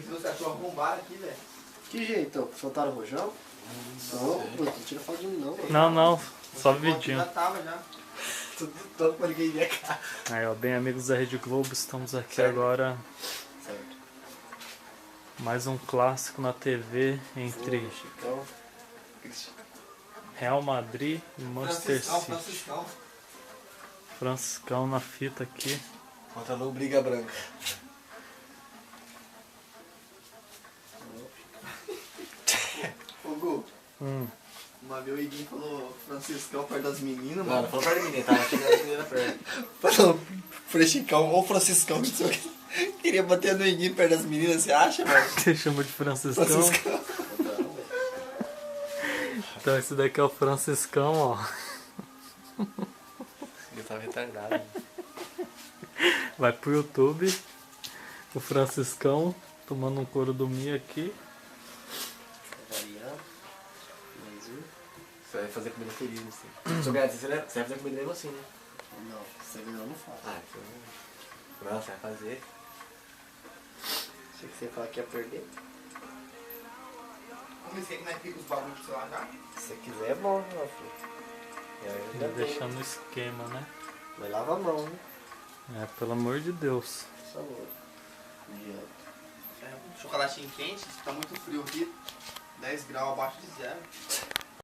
Você achou arrombado aqui, velho? Que jeito? Soltaram o rojão? Não, não tira foto de mim não, mano. Não, só vidinho. Já tava, já. Tudo todo pra ninguém ver a cara. Aí, ó, bem amigos da Rede Globo, estamos aqui Certo. agora. Certo. Mais um clássico na TV entre Chicão. Real Madrid e Manchester City. Franciscão. Franciscão na fita aqui. Contra no Briga Branca. Ô, Gu. Hum. Uma vez o Iguinho falou Franciscão perto das meninas, Não, mano. não falou perto de mim, tava chegando as meninas perto. Falou Frechicão ou Franciscão, não sei o que. Queria bater no Iguinho perto das meninas, você acha, mano? Você chama de Franciscão? Franciscão. Então esse daqui é o Franciscão, ó. Eu tava retardado. Vai pro YouTube. O Franciscão tomando um couro do Mi aqui. Você vai fazer comida feliz, assim. Sou grato, você vai fazer comida mesmo assim, né? Não, você não, não fala. Ah, então... Não, você vai fazer. Achei que você ia falar que ia perder. Comecei como é que fica os bagulhos pro celular já? Se você quiser é bom, meu filho. Eu Já ainda tenho. deixando o esquema, né? Mas lava a mão, né? É, pelo amor de Deus. Por favor. É, um chocolatinho quente, tá muito frio aqui. 10 graus abaixo de zero.